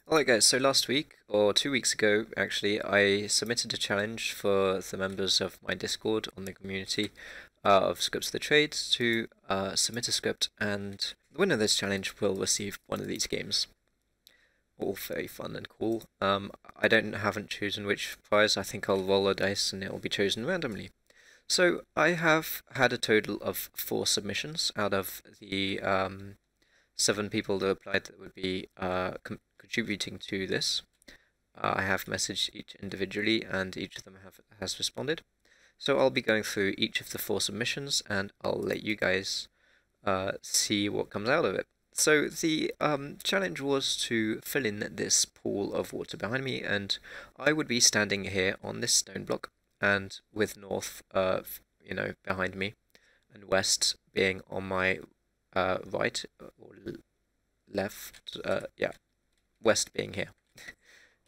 Alright guys, so last week, or 2 weeks ago actually, I submitted a challenge for the members of my Discord on the community of Scripts of the Trades to submit a script, and the winner of this challenge will receive one of these games. All very fun and cool. Haven't chosen which prize. I think I'll roll a dice and it will be chosen randomly. So I have had a total of 4 submissions out of the 7 people that applied that would be contributing to this. I have messaged each individually and each of them has responded. So I'll be going through each of the 4 submissions and I'll let you guys see what comes out of it. So the challenge was to fill in this pool of water behind me, and I would be standing here on this stone block, and with north, behind me, and west being on my right or left, west being here,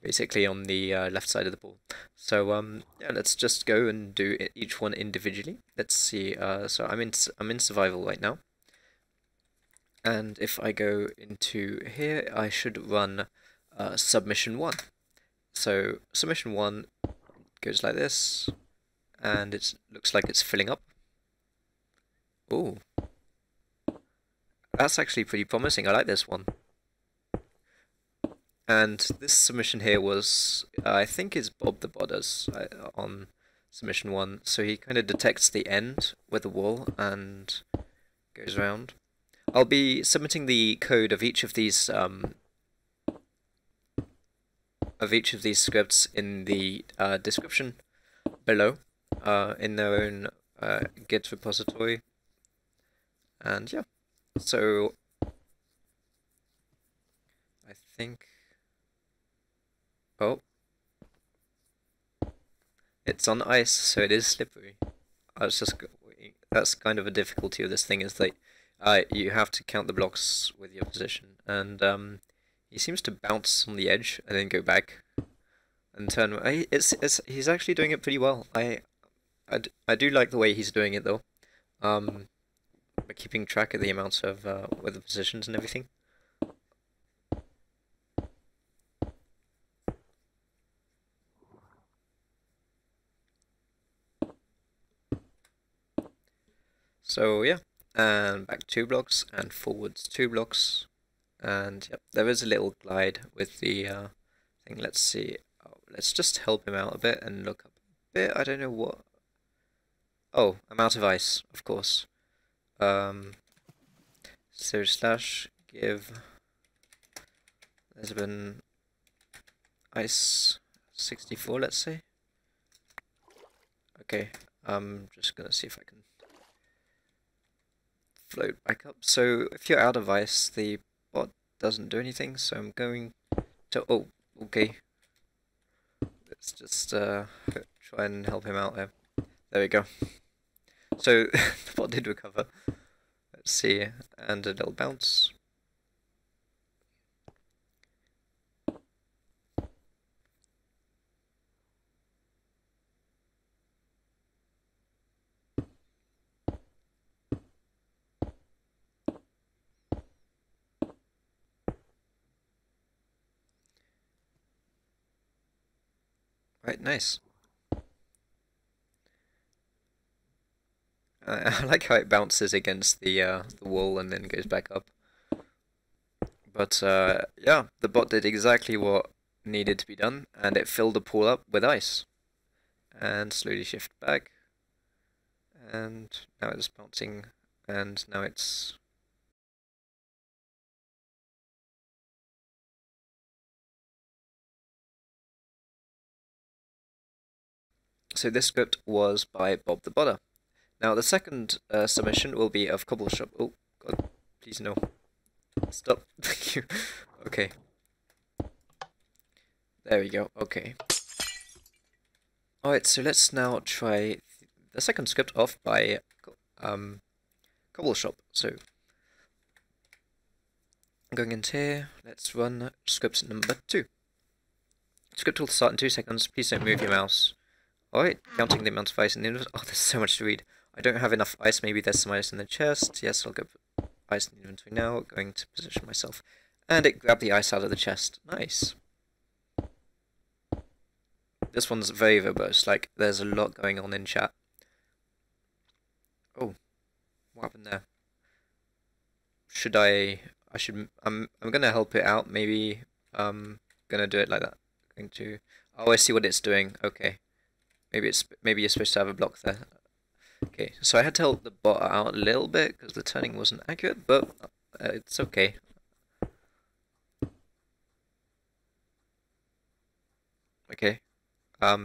basically on the left side of the pool. So yeah, let's just go and do each one individually. Let's see. So I'm in survival right now. And if I go into here, I should run submission 1. So submission 1 goes like this, and it looks like it's filling up. Ooh, that's actually pretty promising. I like this one. And this submission here was, I think is Bob the Bodders on submission 1. So he kind of detects the end with the wall and goes around. I'll be submitting the code of each of these scripts in the description below, in their own Git repository. And yeah, so I think, oh, it's on ice, so it is slippery. That's kind of a difficulty of this thing, is that you have to count the blocks with your position, and he seems to bounce on the edge and then go back and turn. He's actually doing it pretty well. I do like the way he's doing it though. By keeping track of the amounts of with the positions and everything. So yeah, and back 2 blocks and forwards 2 blocks, and yep, there is a little glide with the thing. Let's see. Oh, let's just help him out a bit and look up a bit. I don't know what. Oh, I'm out of ice, of course. So slash give Lisbon ice 64, let's say. Okay, I'm just gonna see if I can float back up. So if you're out of ice, the bot doesn't do anything, so I'm going to, oh, okay. Let's just try and help him out there. There we go. So the bot did recover. Let's see, and a little bounce. Right, nice. I like how it bounces against the wall and then goes back up. But yeah, the bot did exactly what needed to be done, and it filled the pool up with ice. And slowly shift back, and now it's bouncing, and now it's... So this script was by Bob the Bodder. Now the second submission will be of Cobbleshop. Oh god, please no. Stop. Thank you. Okay. There we go. Okay. Alright, so let's now try the second script off by Cobbleshop. So going into here, let's run script number 2. Script will start in 2 seconds. Please don't move your mouse. Alright, counting the amount of ice in the inventory. Oh, there's so much to read. I don't have enough ice. Maybe there's some ice in the chest. Yes, I'll go put ice in the inventory now. Going to position myself. And it grabbed the ice out of the chest. Nice. This one's very verbose, like there's a lot going on in chat. Oh, what happened there? I'm gonna help it out, maybe gonna do it like that. Oh, I see what it's doing. Okay. Maybe you're supposed to have a block there. Okay, so I had to help the bot out a little bit because the turning wasn't accurate, but it's okay. Okay. I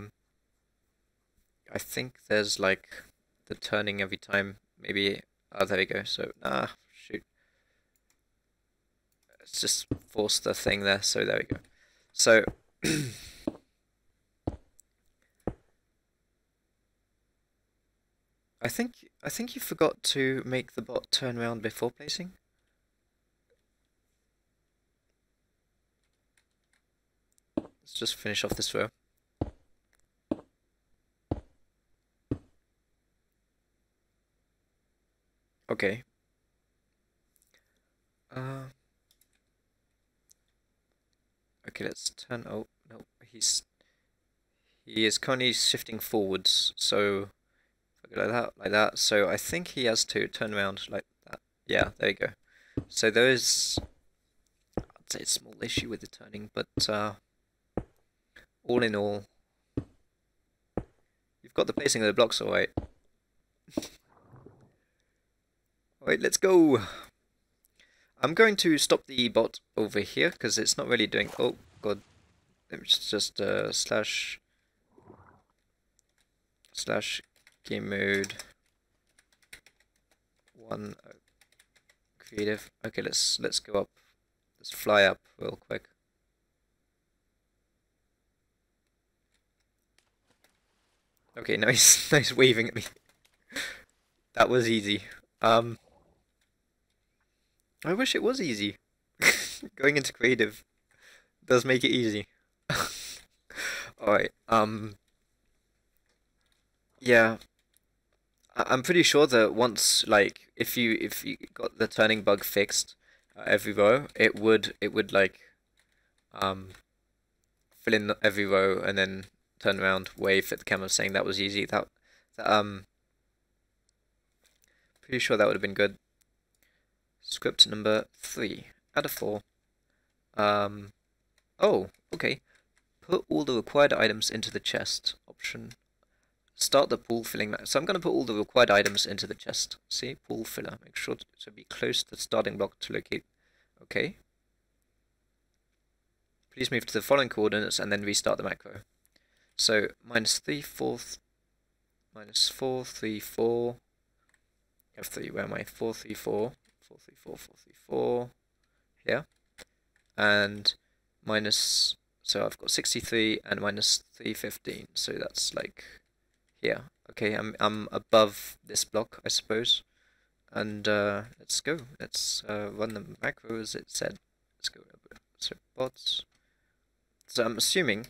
think there's like the turning every time. Maybe. Oh, there we go. So, shoot. Let's just force the thing there. So there we go. So. I think you forgot to make the bot turn around before placing. Let's just finish off this row. Okay. Okay, let's turn. Oh no, he is currently shifting forwards. So like that. So I think he has to turn around like that. Yeah, there you go. So there is, I'd say, a small issue with the turning, but all in all, you've got the placing of the blocks all right. Alright, let's go. I'm going to stop the bot over here because it's not really doing. Oh god, let me just slash game mode 1 creative. Okay, let's go up. Let's fly up real quick. Okay, nice waving at me. That was easy. I wish it was easy. Going into creative does make it easy. Alright, yeah. I'm pretty sure that once, like, if you got the turning bug fixed every row, it would like fill in every row and then turn around, wave at the camera saying that was easy. That pretty sure that would have been good. Script number 3 out of 4. Oh, okay. Put all the required items into the chest. Option. Start the pool filling. So I'm going to put all the required items into the chest. See, pool filler. Make sure to be close to the starting block to locate. Okay. Please move to the following coordinates and then restart the macro. So -3, 4, -4, 3, 4. F3. Where am I? 4, 3, 4. 4, 3, 4, 4, 3, 4. Here. And minus. So I've got 63 and -315. So that's like here. Okay, I'm above this block, I suppose. And let's go. Let's run the macro as it said. Let's go over. So bots. So I'm assuming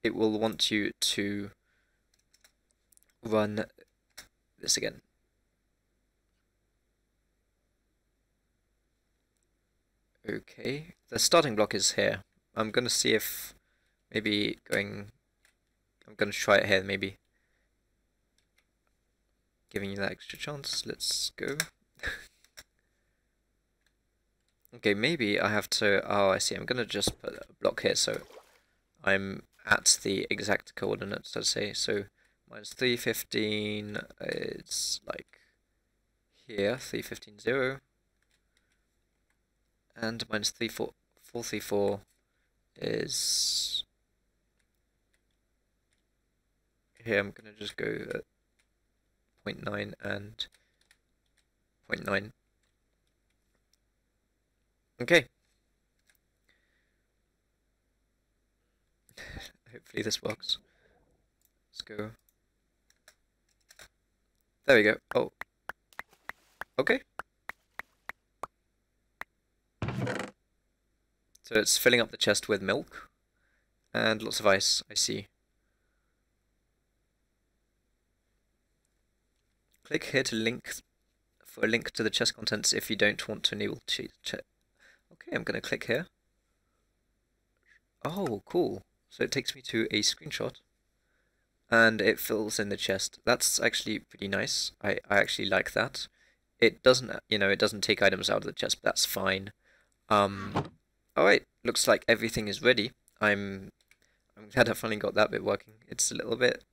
it will want you to run this again. Okay, the starting block is here. I'm gonna see if maybe I'm gonna try it here, maybe. Giving you that extra chance. Let's go. Okay, maybe I have to. Oh, I see. I'm gonna just put a block here so I'm at the exact coordinates, I'd say. So -315 is like here, 315, 0. And -434 is here. I'm gonna just go at 0.9 and 0.9. Okay. Hopefully this works. Let's go. There we go. Oh. Okay. So it's filling up the chest with milk and lots of ice, I see. Click here to link for a link to the chest contents if you don't want to enable cheat. Okay, Okay, I'm gonna click here. Oh, cool. So it takes me to a screenshot and it fills in the chest. That's actually pretty nice. I actually like that. It doesn't, it doesn't take items out of the chest, but that's fine. Alright, looks like everything is ready. I'm glad I finally got that bit working. It's a little bit...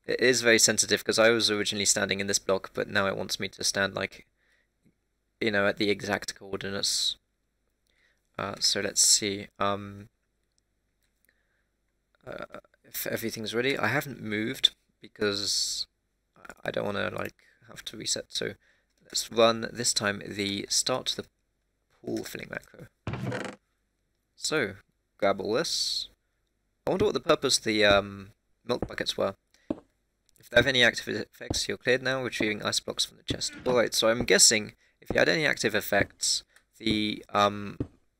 It is very sensitive because I was originally standing in this block, but now it wants me to stand like, at the exact coordinates. So let's see. If everything's ready, I haven't moved because I don't want to like have to reset. So let's run this time the start the pool filling macro. So grab all this. I wonder what the purpose of the milk buckets were. If they have any active effects, you're cleared now, retrieving ice blocks from the chest. Alright, so I'm guessing if you had any active effects, the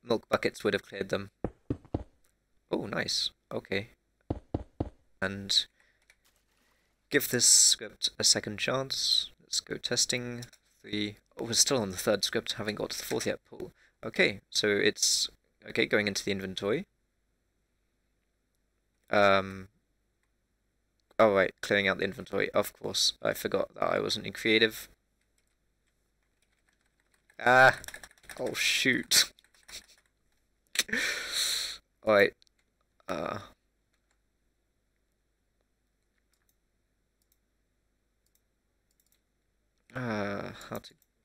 milk buckets would have cleared them. Oh, nice. Okay. And give this script a second chance. Let's go testing. 3. Oh, we're still on the third script, haven't got to the fourth yet. Pool. Okay, so it's okay going into the inventory. Oh right, clearing out the inventory. Of course, I forgot that I wasn't in creative. Ah, oh shoot. Alright.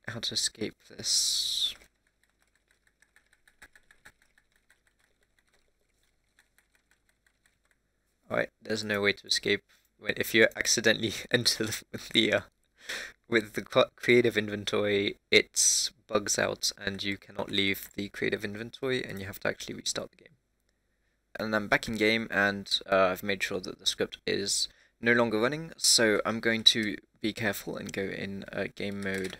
How to escape this? Alright, there's no way to escape if you accidentally enter with the creative inventory, it bugs out and you cannot leave the creative inventory and you have to actually restart the game. And I'm back in game and I've made sure that the script is no longer running, so I'm going to be careful and go in game mode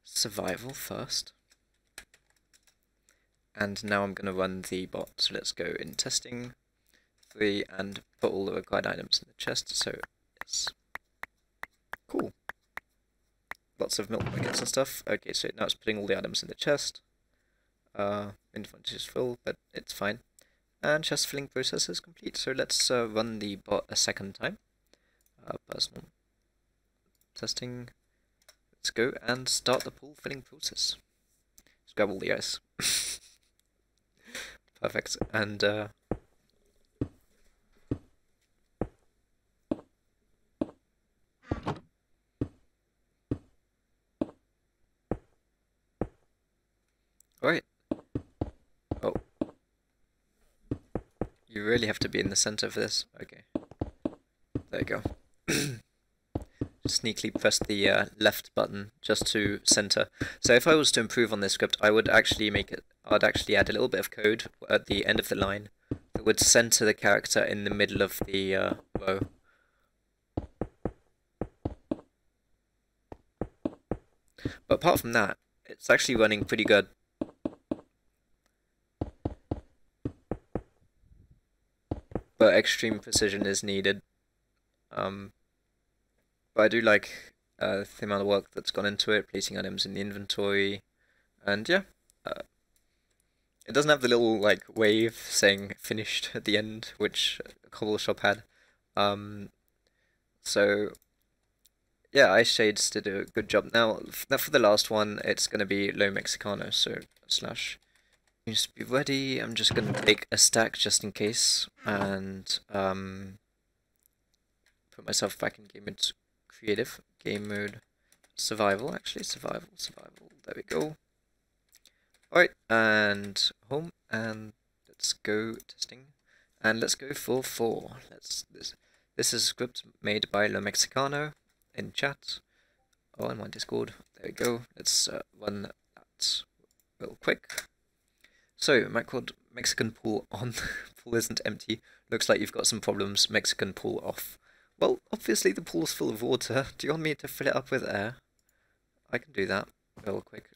survival first. And now I'm going to run the bot, so let's go in testing 3 and put all the required items in the chest, so yes. Cool. Lots of milk buckets and stuff. Okay, so now it's putting all the items in the chest. Inventory is full, but it's fine. And chest filling process is complete, so let's run the bot a second time. Personal testing. Let's go and start the pool filling process. Let's grab all the ice. Perfect. And alright. Oh. You really have to be in the center of this. Okay. There you go. Sneakily press the left button just to center. So if I was to improve on this script, I would actually I'd actually add a little bit of code at the end of the line that would center the character in the middle of the row. But apart from that, it's actually running pretty good. But extreme precision is needed. But I do like the amount of work that's gone into it, placing items in the inventory, and yeah. It doesn't have the little like wave saying finished at the end, which Cobble Shop had. So yeah, Ice Shades did a good job. Now for the last one, it's gonna be Lo Mexicano, so slash needs to be ready. I'm just gonna take a stack just in case, and put myself back in game mode creative, game mode survival. Actually, survival. There we go. Alright, and home, and let's go testing, and let's go for 4. This is a script made by Lo Mexicano in chat, in my Discord. There we go. Let's run that real quick. So, Mexican pool on. Pool isn't empty. Looks like you've got some problems. Mexican pool off. Well, obviously the pool's full of water. Do you want me to fill it up with air? I can do that real quick.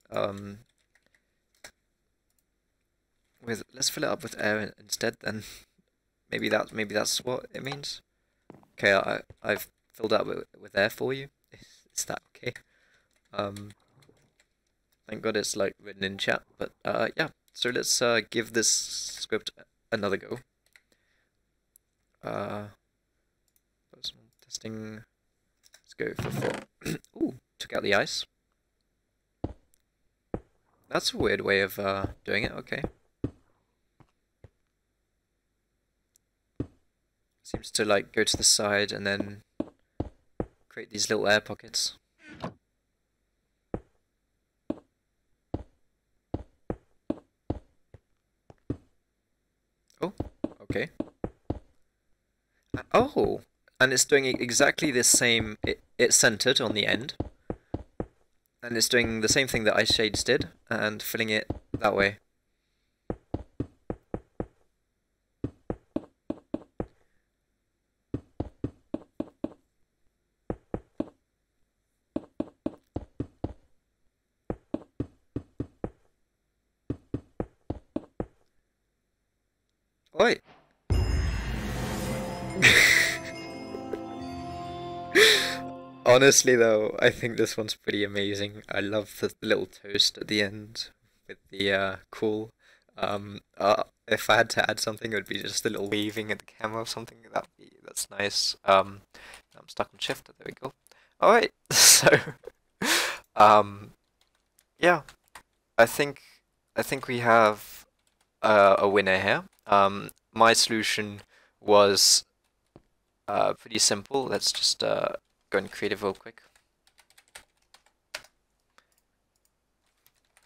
Let's fill it up with air instead then. Maybe that's what it means. Okay, I've filled up with air for you. Is that okay? Thank God it's like written in chat, but yeah. So let's give this script another go. Personal testing. Let's go for 4. Ooh, took out the ice. That's a weird way of doing it. Okay. Seems to like go to the side and then create these little air pockets. Oh, okay. Oh, and it's doing exactly the same. It's centered on the end, and it's doing the same thing that Ice Shades did, and filling it that way. Oi! Honestly though, I think this one's pretty amazing. I love the little toast at the end with the cool. If I had to add something, it would be just a little waving at the camera or something. That's nice. I'm stuck on shift. There we go. All right. So, um, yeah, I think we have a winner here. My solution was pretty simple. Let's just go in creative real quick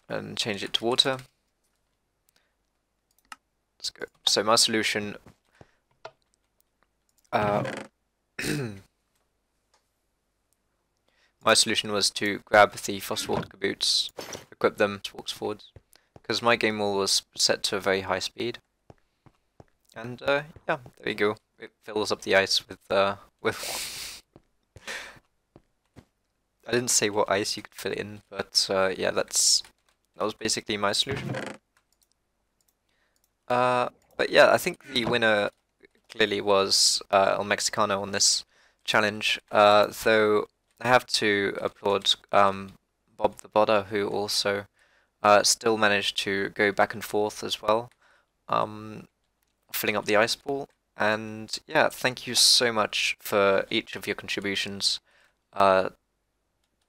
and change it to water. Let's go. So my solution my solution was to grab the Frostwalker boots, equip them, walks forwards, because my game wall was set to a very high speed. And yeah, there you go. It fills up the ice with I didn't say what ice you could fill it in, but yeah, that was basically my solution. But yeah, I think the winner clearly was El Mexicano on this challenge. Though I have to applaud Bob the Bodder, who also still managed to go back and forth as well, filling up the ice ball. And yeah, thank you so much for each of your contributions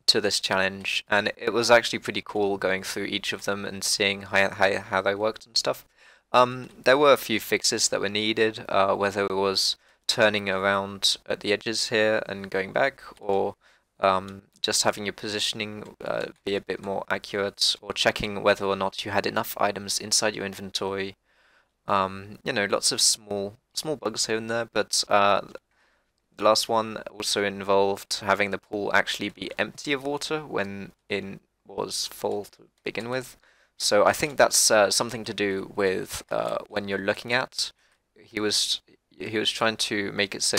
to this challenge. And it was actually pretty cool going through each of them and seeing how they worked and stuff. There were a few fixes that were needed, whether it was turning around at the edges here and going back, or just having your positioning be a bit more accurate, or checking whether or not you had enough items inside your inventory. You know, lots of small bugs here and there, but the last one also involved having the pool actually be empty of water when it was full to begin with. So I think that's something to do with when you're looking at. He was trying to make it so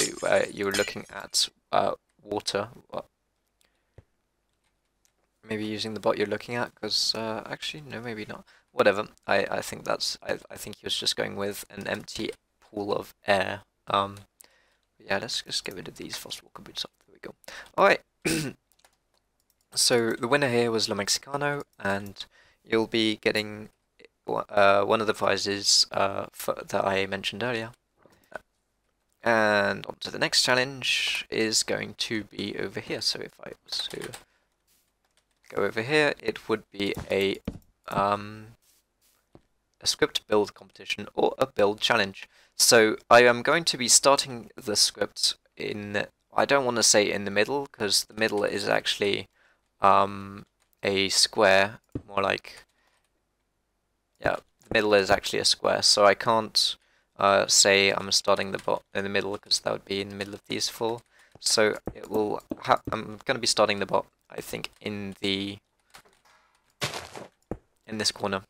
you were looking at water. Maybe using the bot you're looking at, because actually no, maybe not. Whatever. I think I think he was just going with an empty pool of air. Yeah, let's just get rid of these Frostwalker boots up. There we go. All right. So the winner here was La Mexicano, and you'll be getting one of the prizes that I mentioned earlier. And on to the next challenge is going to be over here. So if I was to go over here, it would be a script build competition or a build challenge. So I am going to be starting the script in, I don't want to say in the middle, because the middle is actually a square, more like, yeah, the middle is actually a square, so I can't say I'm starting the bot in the middle, because that would be in the middle of these four. So it will I'm going to be starting the bot, I think, in this corner.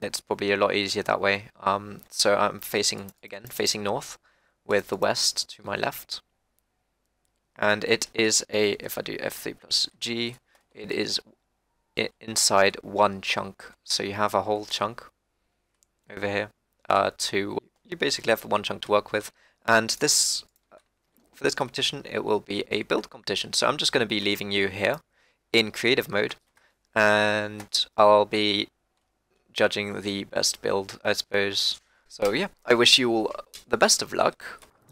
It's probably a lot easier that way. So I'm facing north, with the west to my left. And it is if I do F3 plus G, it is inside one chunk. So you have a whole chunk over here. You basically have one chunk to work with. And for this competition, it will be a build competition. So I'm just going to be leaving you here in creative mode, and I'll be judging the best build, I suppose. So yeah, I wish you all the best of luck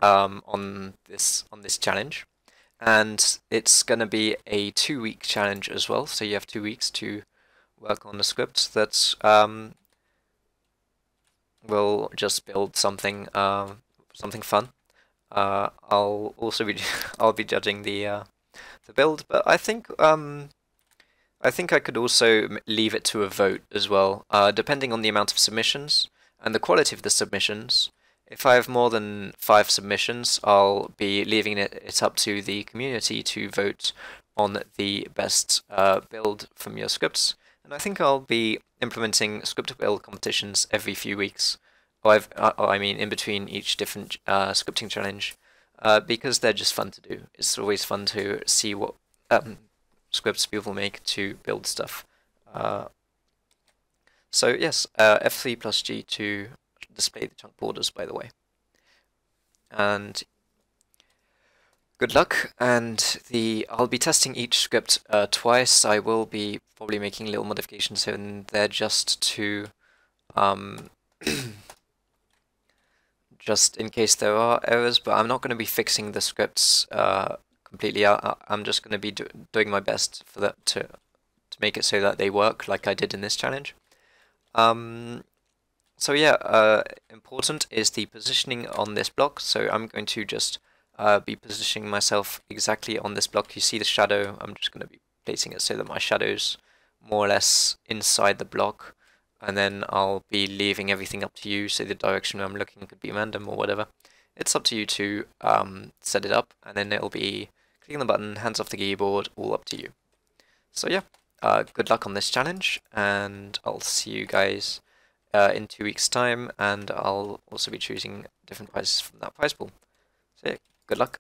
on this challenge, and it's gonna be a 2-week challenge as well. So you have 2 weeks to work on the script that will just build something something fun. I'll also be I'll be judging the build, but I think I could also leave it to a vote as well, depending on the amount of submissions and the quality of the submissions. If I have more than 5 submissions, I'll be leaving it up to the community to vote on the best build from your scripts. And I think I'll be implementing script build competitions every few weeks, or I mean in between each different scripting challenge, because they're just fun to do. It's always fun to see what scripts people make to build stuff. So yes, F3 plus G to display the chunk borders, by the way. And good luck, and I'll be testing each script twice. I will be probably making little modifications here and there just to just in case there are errors, but I'm not going to be fixing the scripts completely. I'm just going to be doing my best for that to make it so that they work like I did in this challenge. So yeah, important is the positioning on this block. So I'm going to just be positioning myself exactly on this block. You see the shadow. I'm just going to be placing it so that my shadow's more or less inside the block, and then I'll be leaving everything up to you. So the direction I'm looking could be random or whatever. It's up to you to set it up, and then it'll be clicking the button, hands off the keyboard, all up to you. So yeah, good luck on this challenge, and I'll see you guys in 2 weeks' time, and I'll also be choosing different prizes from that prize pool. So yeah, good luck.